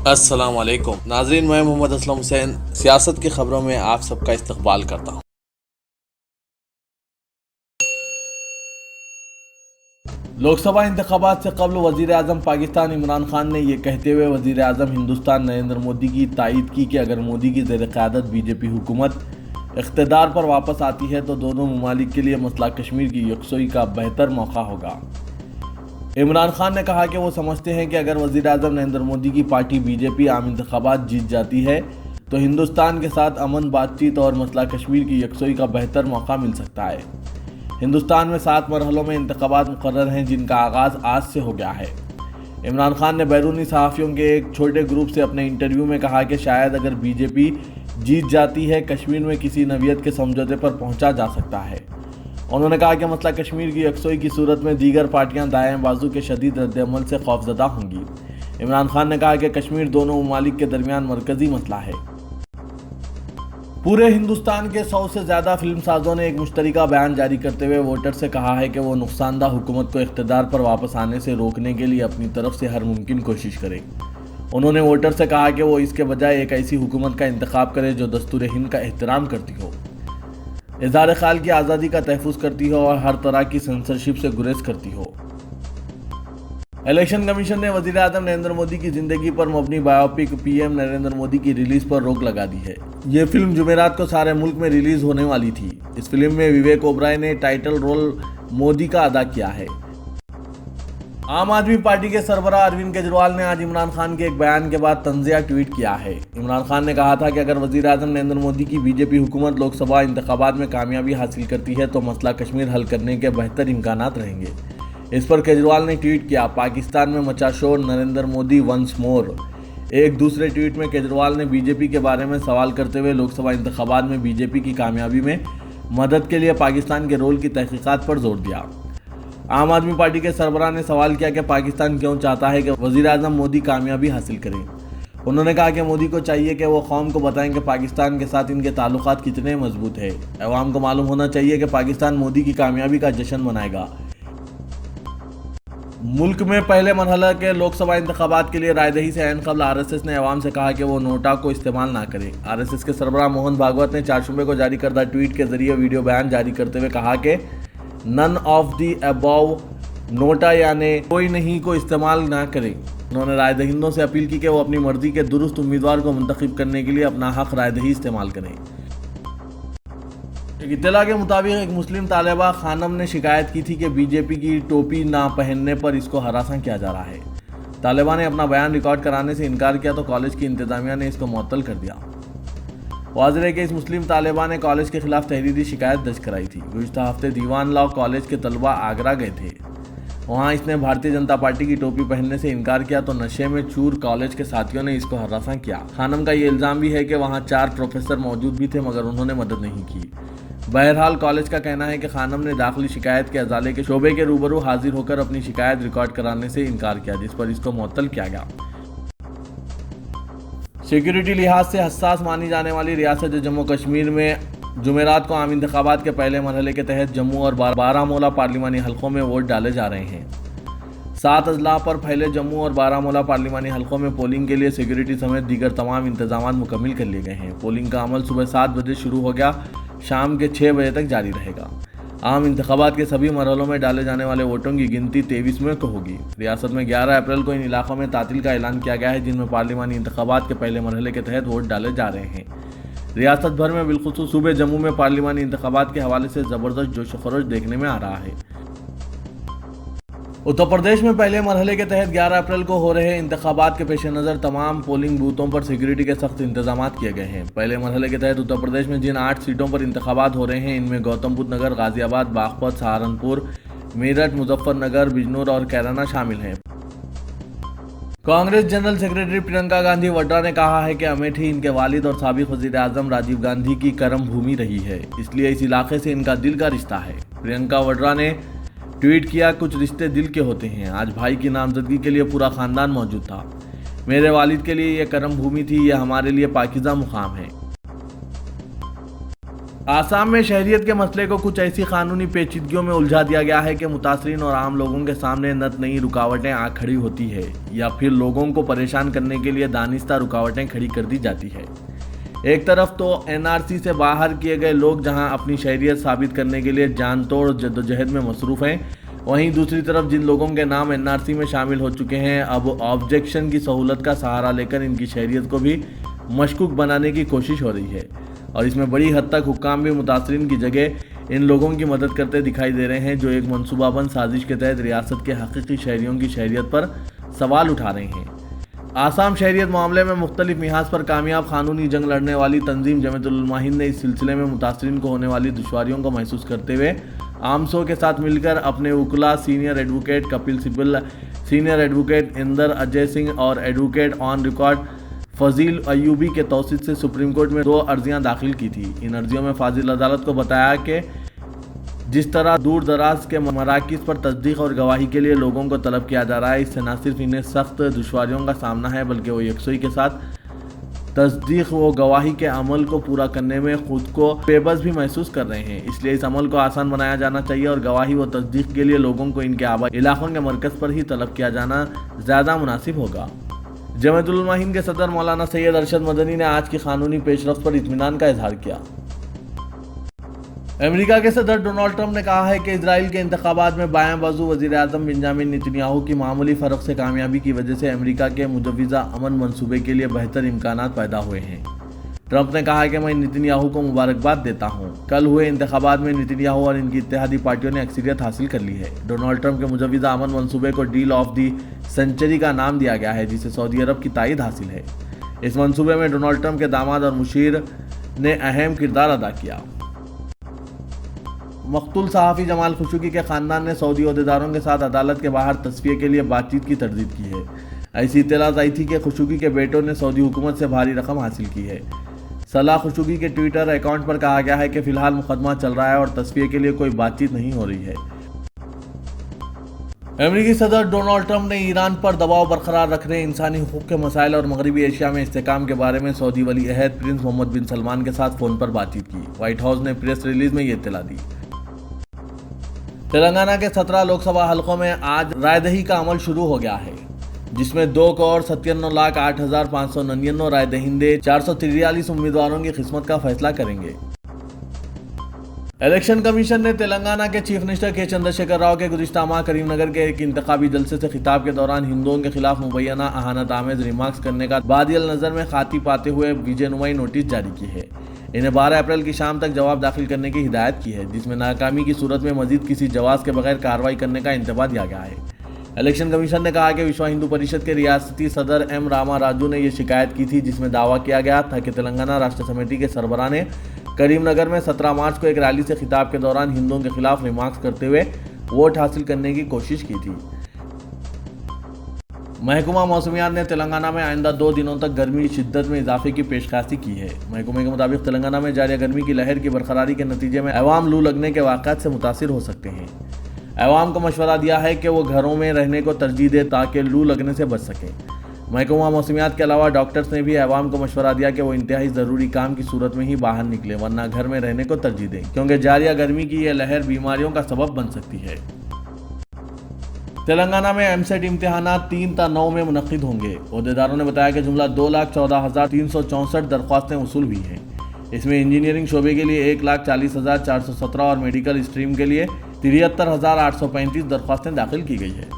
السلام علیکم ناظرین، میں محمد اسلم حسین سیاست کی خبروں میں آپ سب کا استقبال کرتا ہوں۔ لوک سبھا انتخابات سے قبل وزیر اعظم پاکستان عمران خان نے یہ کہتے ہوئے وزیر اعظم ہندوستان نریندر مودی کی تائید کی کہ اگر مودی کی زیر قیادت بی جے پی حکومت اقتدار پر واپس آتی ہے تو دونوں ممالک کے لیے مسئلہ کشمیر کی یکسوئی کا بہتر موقع ہوگا۔ عمران خان نے کہا کہ وہ سمجھتے ہیں کہ اگر وزیر اعظم نریندر مودی کی پارٹی بی جے پی عام انتخابات جیت جاتی ہے تو ہندوستان کے ساتھ امن، بات چیت اور مسئلہ کشمیر کی یکسوئی کا بہتر موقع مل سکتا ہے۔ ہندوستان میں 7 مرحلوں میں انتخابات مقرر ہیں جن کا آغاز آج سے ہو گیا ہے۔ عمران خان نے بیرونی صحافیوں کے ایک چھوٹے گروپ سے اپنے انٹرویو میں کہا کہ شاید اگر بی جے پی جیت جاتی ہے کشمیر میں کسی نوعیت کے سمجھوتے پر پہنچا جا سکتا ہے۔ انہوں نے کہا کہ مسئلہ کشمیر کی یکسوئی کی صورت میں دیگر پارٹیاں دائیں بازو کے شدید رد عمل سے خوفزدہ ہوں گی۔ عمران خان نے کہا کہ کشمیر دونوں ممالک کے درمیان مرکزی مسئلہ ہے۔ پورے ہندوستان کے 100 سے زیادہ فلم سازوں نے ایک مشترکہ بیان جاری کرتے ہوئے ووٹر سے کہا ہے کہ وہ نقصان دہ حکومت کو اقتدار پر واپس آنے سے روکنے کے لیے اپنی طرف سے ہر ممکن کوشش کریں۔ انہوں نے ووٹر سے کہا کہ وہ اس کے بجائے ایک ایسی حکومت کا انتخاب کرے جو دستور ہند کا احترام کرتی ہو، اظہار خیال کی آزادی کا تحفظ کرتی ہو اور ہر طرح کی سینسرشپ سے گریز کرتی ہو۔ الیکشن کمیشن نے وزیر اعظم نریندر مودی کی زندگی پر مبنی biopic P M Narendra Modi کی ریلیز پر روک لگا دی ہے۔ یہ فلم جمعرات کو سارے ملک میں ریلیز ہونے والی تھی۔ اس فلم میں وویک اوبرائے نے ٹائٹل رول مودی کا ادا کیا ہے۔ عام آدمی پارٹی کے سربراہ اروند کیجریوال نے آج عمران خان کے ایک بیان کے بعد طنزیہ ٹویٹ کیا ہے۔ عمران خان نے کہا تھا کہ اگر وزیر اعظم نریندر مودی کی بی جے پی حکومت لوک سبھا انتخابات میں کامیابی حاصل کرتی ہے تو مسئلہ کشمیر حل کرنے کے بہتر امکانات رہیں گے۔ اس پر کیجریوال نے ٹویٹ کیا، پاکستان میں مچا شور، نریندر مودی ونس مور۔ ایک دوسرے ٹویٹ میں کیجریوال نے بی جے پی کے بارے میں سوال کرتے ہوئے لوک سبھا انتخابات میں بی جے پی کی کامیابی میں مدد کے لیے پاکستان کے رول کی تحقیقات پر زور دیا۔ عام آدمی پارٹی کے سربراہ نے سوال کیا کہ پاکستان کیوں چاہتا ہے کہ وزیر اعظم مودی کامیابی حاصل کریں۔ انہوں نے کہا کہ مودی کو چاہیے کہ وہ قوم کو بتائیں کہ پاکستان کے ساتھ ان کے تعلقات کتنے مضبوط ہیں۔ عوام کو معلوم ہونا چاہیے کہ پاکستان مودی کی کامیابی کا جشن منائے گا۔ ملک میں پہلے مرحلہ کے لوک سبھا انتخابات کے لیے رائے دہی سے عین قبل آر ایس ایس نے عوام سے کہا کہ وہ نوٹا کو استعمال نہ کرے۔ آر ایس ایس کے سربراہ موہن بھاگوت نے چہارشنبے کو جاری کردہ ٹویٹ کے ذریعے ویڈیو بیان جاری کرتے ہوئے کہا کہ نن آف دی ابو، نوٹا یعنی کوئی نہیں کو استعمال نہ کریں۔ انہوں نے رائے دہندوں سے اپیل کی کہ وہ اپنی مرضی کے درست امیدوار کو منتخب کرنے کے لیے اپنا حق رائے دہی استعمال کریں۔ ایک اطلاع کے مطابق ایک مسلم طالبہ خانم نے شکایت کی تھی کہ بی جے پی کی ٹوپی نہ پہننے پر اس کو ہراساں کیا جا رہا ہے۔ طالبہ نے اپنا بیان ریکارڈ کرانے سے انکار کیا تو کالج کی انتظامیہ نے اس کو معطل کر دیا۔ واضح ہے کہ اس مسلم طالبہ نے کالج کے خلاف تحریری شکایت درج کرائی تھی۔ گزشتہ ہفتے دیوان لاء کالج کے طلبہ آگرہ گئے تھے۔ وہاں اس نے بھارتیہ جنتا پارٹی کی ٹوپی پہننے سے انکار کیا تو نشے میں چور کالج کے ساتھیوں نے اس کو ہراساں کیا۔ خانم کا یہ الزام بھی ہے کہ وہاں 4 پروفیسر موجود بھی تھے مگر انہوں نے مدد نہیں کی۔ بہرحال کالج کا کہنا ہے کہ خانم نے داخلی شکایت کے ازالے کے شعبے کے روبرو حاضر ہو کر اپنی شکایت ریکارڈ کرانے سے انکار کیا، جس پر اس کو معطل کیا گیا۔ سیکیورٹی لحاظ سے حساس مانی جانے والی ریاست جموں کشمیر میں جمعرات کو عام انتخابات کے پہلے مرحلے کے تحت جموں اور بارہمولہ پارلیمانی حلقوں میں ووٹ ڈالے جا رہے ہیں۔ 7 اضلاع پر پھیلے جموں اور بارہمولہ پارلیمانی حلقوں میں پولنگ کے لیے سیکیورٹی سمیت دیگر تمام انتظامات مکمل کر لیے گئے ہیں۔ پولنگ کا عمل صبح 7 بجے شروع ہو گیا، شام کے 6 بجے تک جاری رہے گا۔ عام انتخابات کے سبھی مرحلوں میں ڈالے جانے والے ووٹوں کی گنتی 23 میں کو ہوگی۔ ریاست میں 11 اپریل کو ان علاقوں میں تعطیل کا اعلان کیا گیا ہے جن میں پارلیمانی انتخابات کے پہلے مرحلے کے تحت ووٹ ڈالے جا رہے ہیں۔ ریاست بھر میں بالخصوص صوبے جموں میں پارلیمانی انتخابات کے حوالے سے زبردست جوش و خروش دیکھنے میں آ رہا ہے۔ اتر پردیش میں پہلے مرحلے کے تحت 11 اپریل کو ہو رہے انتخابات کے پیش نظر تمام پولنگ بوتھوں پر سیکیورٹی کے سخت انتظامات کیے گئے ہیں۔ پہلے مرحلے کے تحت اتر پردیش میں جن 8 سیٹوں پر انتخابات ہو رہے ہیں ان میں گوتم بدھ نگر، غازی آباد، باغپت، سہارنپور، میرٹھ، مظفر نگر، بجنور اور کیرانہ شامل ہیں۔ کانگریس جنرل سیکرٹری پرینکا گاندھی وڈرا نے کہا ہے کہ امیٹھی ان کے والد اور سابق وزیر اعظم راجیو گاندھی کی کرم بھومی رہی ہے، اس لیے اس علاقے سے ان کا دل کا رشتہ ہے۔ پرینکا وڈرا نے ٹویٹ کیا، کچھ رشتے دل کے ہوتے ہیں، آج بھائی کی نامزدگی کے لیے پورا خاندان موجود تھا۔ میرے والد کے لیے یہ کرم بھومی تھی، یہ ہمارے لیے پاکیزہ مقام ہے۔ آسام میں شہریت کے مسئلے کو کچھ ایسی قانونی پیچیدگیوں میں الجھا دیا گیا ہے کہ متاثرین اور عام لوگوں کے سامنے نت نئی رکاوٹیں آ کھڑی ہوتی ہے یا پھر لوگوں کو پریشان کرنے کے لیے دانستہ رکاوٹیں کھڑی کر دی جاتی ہے۔ ایک طرف تو NRC سے باہر کیے گئے لوگ جہاں اپنی شہریت ثابت کرنے کے لیے جان توڑ جدوجہد میں مصروف ہیں، وہیں دوسری طرف جن لوگوں کے نام NRC میں شامل ہو چکے ہیں اب آبجیکشن کی سہولت کا سہارا لے کر ان کی شہریت کو بھی مشکوک بنانے کی کوشش ہو رہی ہے، اور اس میں بڑی حد تک حکام بھی متاثرین کی جگہ ان لوگوں کی مدد کرتے دکھائی دے رہے ہیں جو ایک منصوبہ بند سازش کے تحت ریاست کے حقیقی شہریوں کی شہریت پر سوال اٹھا رہے ہیں۔ آسام شہریت معاملے میں مختلف محاذ پر کامیاب قانونی جنگ لڑنے والی تنظیم جمیعت علماء ہند نے اس سلسلے میں متاثرین کو ہونے والی دشواریوں کو محسوس کرتے ہوئے آمسو کے ساتھ مل کر اپنے وکلاء senior advocate Kapil Sibal, senior advocate Inder Ajay Singh اور advocate on record Fuzail Ayyubi کے توسط سے سپریم کورٹ میں 2 عرضیاں داخل کی تھی۔ ان عرضیوں میں فاضل عدالت کو بتایا کہ جس طرح دور دراز کے مراکز پر تصدیق اور گواہی کے لیے لوگوں کو طلب کیا جا رہا ہے، اس سے نہ صرف انہیں سخت دشواریوں کا سامنا ہے بلکہ وہ یکسوئی کے ساتھ تصدیق و گواہی کے عمل کو پورا کرنے میں خود کو بے بس بھی محسوس کر رہے ہیں۔ اس لیے اس عمل کو آسان بنایا جانا چاہیے اور گواہی و تصدیق کے لیے لوگوں کو ان کے آبائی علاقوں کے مرکز پر ہی طلب کیا جانا زیادہ مناسب ہوگا۔ جمیعت علماء ہند کے صدر مولانا سید ارشد مدنی نے آج کی قانونی پیش رفت پر اطمینان کا اظہار کیا۔ امریکہ کے صدر ڈونلڈ ٹرمپ نے کہا ہے کہ اسرائیل کے انتخابات میں بائیں بازو وزیر اعظم بنجامن نیتنیاہو کی معمولی فرق سے کامیابی کی وجہ سے امریکہ کے مجوزہ امن منصوبے کے لیے بہتر امکانات پیدا ہوئے ہیں۔ ٹرمپ نے کہا کہ میں نیتنیاہو کو مبارکباد دیتا ہوں۔ کل ہوئے انتخابات میں نیتنیاہو اور ان کی اتحادی پارٹیوں نے اکثریت حاصل کر لی ہے۔ ڈونلڈ ٹرمپ کے مجوزہ امن منصوبے کو ڈیل آف دی سنچری کا نام دیا گیا ہے جسے سعودی عرب کی تائید حاصل ہے۔ اس منصوبے میں ڈونلڈ ٹرمپ کے داماد اور مشیر نے اہم کردار ادا کیا۔ مقتول صحافی جمال خشوگی کے خاندان نے سعودی عہدیداروں کے ساتھ عدالت کے باہر تصفیے کے لیے بات چیت کی تردید کی ہے۔ ایسی اطلاعات آئی تھی کہ خشوگی کے بیٹوں نے سعودی حکومت سے بھاری رقم حاصل کی ہے۔ صلاح خشوگی کے ٹویٹر اکاؤنٹ پر کہا گیا ہے کہ فی الحال مقدمہ چل رہا ہے اور تصفیے کے لیے کوئی بات چیت نہیں ہو رہی ہے۔ امریکی صدر ڈونلڈ ٹرمپ نے ایران پر دباؤ برقرار رکھنے، انسانی حقوق کے مسائل اور مغربی ایشیا میں استحکام کے بارے میں سعودی ولی عہد پرنس محمد بن سلمان کے ساتھ فون پر بات چیت کی۔ وائٹ ہاؤس نے پریس ریلیز میں یہ اطلاع دی۔ تلنگانہ کے 17 لوک سبھا حلقوں میں آج رائے دہی کا عمل شروع ہو گیا ہے، جس میں 2,97,08,599 رائے دہندے 443 امیدواروں کی قسمت کا فیصلہ کریں گے۔ الیکشن کمیشن نے تلنگانہ کے چیف منسٹر کے چندرشیکھر راؤ کے گزشتہ ماہ کریم نگر کے ایک انتخابی جلسے سے خطاب کے دوران ہندوؤں کے خلاف مبینہ اہانت آمیز ریمارکس کرنے کا بادی النظر میں خاطی پاتے ہوئے وجے نمائی نوٹس جاری کی ہے۔ انہیں 12 اپریل کی شام تک جواب داخل کرنے کی ہدایت کی ہے، جس میں ناکامی کی صورت میں مزید کسی جواز کے بغیر کارروائی کرنے کا انتباہ دیا گیا ہے۔ الیکشن کمیشن نے کہا کہ وشوا ہندو پریشد کے ریاستی صدر ایم راما راجو نے یہ شکایت کی تھی، جس میں دعویٰ کیا گیا تھا کہ تلنگانہ راشٹر سمیتی کے سربراہ نے کریم نگر میں 17 مارچ کو ایک ریلی سے خطاب کے دوران ہندوؤں کے خلاف ریمارکس کرتے ہوئے ووٹ حاصل کرنے کی کوشش کی تھی۔ محکمہ موسمیات نے تلنگانہ میں آئندہ 2 دنوں تک گرمی کی شدت میں اضافے کی پیشخواسی کی ہے۔ محکمے کے مطابق تلنگانہ میں جاری گرمی کی لہر کی برقراری کے نتیجے میں عوام لو لگنے کے واقعات سے متاثر ہو سکتے ہیں۔ عوام کو مشورہ دیا ہے کہ وہ گھروں میں رہنے کو ترجیح دے تاکہ لو لگنے سے بچ سکیں۔ محکمہ موسمیات کے علاوہ ڈاکٹرز نے بھی عوام کو مشورہ دیا کہ وہ انتہائی ضروری کام کی صورت میں ہی باہر نکلیں، ورنہ گھر میں رہنے کو ترجیح دیں، کیونکہ جاریہ گرمی کی یہ لہر بیماریوں کا سبب بن سکتی ہے۔ تلنگانہ میں MCET امتحانات 3 تا 9 میں منعقد ہوں گے۔ عہدیداروں نے بتایا کہ جملہ 2,14,364 درخواستیں وصول ہوئی ہیں۔ اس میں انجینئرنگ شعبے کے لیے 1,40,417 اور میڈیکل اسٹریم کے لیے 73,835 درخواستیں داخل کی گئی ہیں۔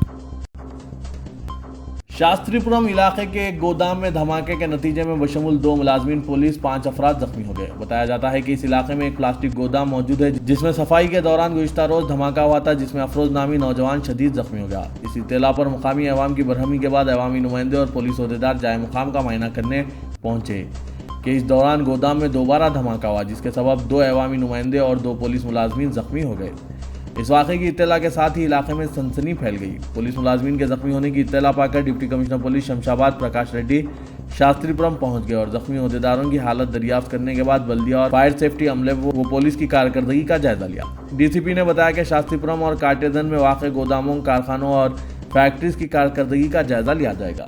شاستری پورم علاقے کے ایک گودام میں دھماکے کے نتیجے میں بشمول 2 ملازمین پولیس 5 افراد زخمی ہو گئے۔ بتایا جاتا ہے کہ اس علاقے میں ایک پلاسٹک گودام موجود ہے جس میں صفائی کے دوران گزشتہ روز دھماکہ ہوا تھا، جس میں افروز نامی نوجوان شدید زخمی ہو گیا۔ اس اطلاع پر مقامی عوام کی برہمی کے بعد عوامی نمائندے اور پولیس عہدیدار جائے مقام کا معائنہ کرنے پہنچے کہ اس دوران گودام میں دوبارہ دھماکہ ہوا، جس کے سبب 2 عوامی نمائندے اور 2 پولیس ملازمین زخمی ہو گئے۔ اس واقعے کی اطلاع کے ساتھ ہی علاقے میں سنسنی پھیل گئی۔ پولیس ملازمین کے زخمی ہونے کی اطلاع پا کر deputy commissioner police Shamshabad Prakash Reddy Shastripuram پہنچ گئے اور زخمی عہدیداروں کی حالت دریافت کرنے کے بعد بلدیہ اور فائر سیفٹی عملے و پولیس کی کارکردگی کا جائزہ لیا۔ DCP نے بتایا کہ شاستری پورم اور کاٹیزن میں واقع گوداموں، کارخانوں اور فیکٹریز کی کارکردگی کا جائزہ لیا جائے گا۔